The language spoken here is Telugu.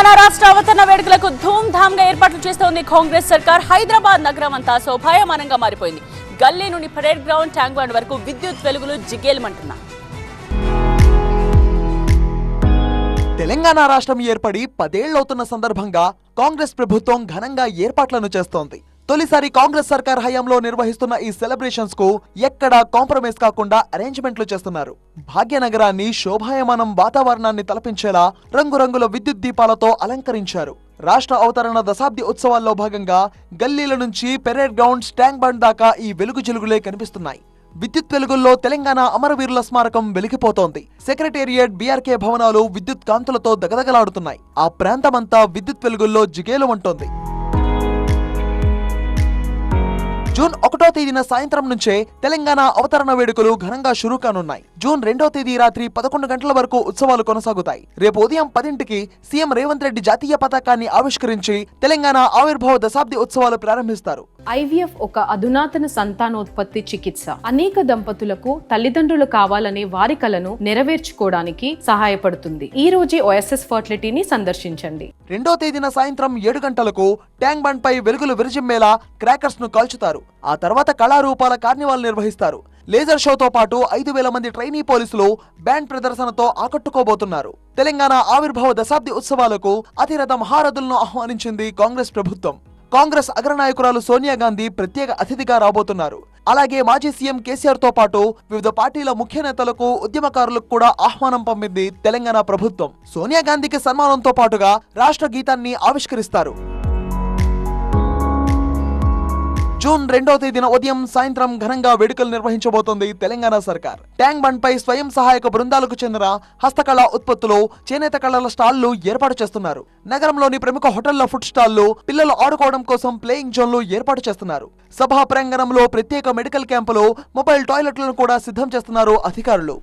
తెలంగాణ రాష్ట్ర అవతరణ వేడుకలకు ధూమ్ ధామ్ గా ఏర్పాట్లు చేస్తోంది కాంగ్రెస్ సర్కార్. హైదరాబాద్ నగరం అంతా శోభాయమానంగా మారిపోయింది. గల్లీ నుండి పరేడ్ గ్రౌండ్, ట్యాంక్ బండ్ వరకు విద్యుత్ వెలుగులు జిగేల్మంటున్నాయి. తెలంగాణ రాష్ట్రం ఏర్పడి 10 ఏళ్లవుతున్న సందర్భంగా కాంగ్రెస్ ప్రభుత్వం ఘనంగా ఏర్పాట్లను చేస్తోంది. తొలిసారి కాంగ్రెస్ సర్కార్ హయాంలో నిర్వహిస్తున్న ఈ సెలబ్రేషన్స్ కు ఎక్కడా కాంప్రమైజ్ కాకుండా అరేంజ్మెంట్లు చేస్తున్నారు. భాగ్యనగరాన్ని శోభాయమానం వాతావరణాన్ని తలపించేలా రంగురంగుల విద్యుత్ దీపాలతో అలంకరించారు. రాష్ట్ర అవతరణ దశాబ్ది ఉత్సవాల్లో భాగంగా గల్లీల నుంచి పెరేడ్ గ్రౌండ్, ట్యాంక్ బండ్ దాకా ఈ వెలుగు జిలుగులే కనిపిస్తున్నాయి. విద్యుత్ వెలుగుల్లో తెలంగాణ అమరవీరుల స్మారకం వెలిగిపోతోంది. సెక్రటేరియట్, బీఆర్కే భవనాలు విద్యుత్ కాంతులతో దగదగలాడుతున్నాయి. ఆ ప్రాంతమంతా విద్యుత్ వెలుగుల్లో జిగేలుమంటోంది. జూన్ 1వ తేదీన సాయంత్రం నుంచే తెలంగాణ అవతరణ వేడుకలు ఘనంగా షురూ కానున్నాయి. జూన్ 2వ తేదీ రాత్రి 11 గంటల వరకు ఉత్సవాలు కొనసాగుతాయి. రేపు ఉదయం 10కి సీఎం రేవంత్ రెడ్డి జాతీయ పతాకాన్ని ఆవిష్కరించి తెలంగాణ ఆవిర్భావ దశాబ్ది ఉత్సవాలు ప్రారంభిస్తారు. ఐవీఎఫ్ ఒక అధునాతన సంతానోత్పత్తి చికిత్స. అనేక దంపతులకు తల్లిదండ్రులు కావాలనే వారి కలను నెరవేర్చుకోవడానికి సహాయపడుతుంది. ఈ రోజే ఓఎస్ఎస్ ఫర్టిలిటీని సందర్శించండి. 2వ తేదీన సాయంత్రం 7 గంటలకు ట్యాంక్ బండ్ పై వెలుగులు విరజిమ్మేలా క్రాకర్స్ ను కాల్చుతారు. ఆ తర్వాత కళారూపాల కార్నివాల్ నిర్వహిస్తారు. లేజర్ షోతో పాటు 5,000 మంది ట్రైనీ పోలీసులు బ్యాండ్ ప్రదర్శనతో ఆకట్టుకోబోతున్నారు. తెలంగాణ ఆవిర్భావ దశాబ్ది ఉత్సవాలకు అతిరథ మహారథులను ఆహ్వానించింది కాంగ్రెస్ ప్రభుత్వం. కాంగ్రెస్ అగ్రనాయకురాలు సోనియా గాంధీ ప్రత్యేక అతిథిగా రాబోతున్నారు. అలాగే మాజీ సీఎం కేసీఆర్ తో పాటు వివిధ పార్టీల ముఖ్య నేతలకు, ఉద్యమకారులకు కూడా ఆహ్వానం పంపింది తెలంగాణ ప్రభుత్వం. సోనియా గాంధీకి సన్మానంతో పాటుగా రాష్ట్ర గీతాన్ని ఆవిష్కరిస్తారు. జూన్ 2వ తేదీన ఉదయం, సాయంత్రం ఘనంగా వేడుకలు నిర్వహించబోతోంది తెలంగాణ సర్కార్. ట్యాంక్ బండ్ పై స్వయం సహాయక బృందాలకు చెందిన హస్తకళా ఉత్పత్తులు, చేనేత కళల స్టాళ్లు ఏర్పాటు చేస్తున్నారు. నగరంలోని ప్రముఖ హోటళ్ల ఫుడ్ స్టాళ్లు, పిల్లలు ఆడుకోవడం కోసం ప్లేయింగ్ జోన్లు ఏర్పాటు చేస్తున్నారు. సభా ప్రాంగణంలో ప్రత్యేక మెడికల్ క్యాంపులు, మొబైల్ టాయిలెట్లను కూడా సిద్ధం చేస్తున్నారు అధికారులు.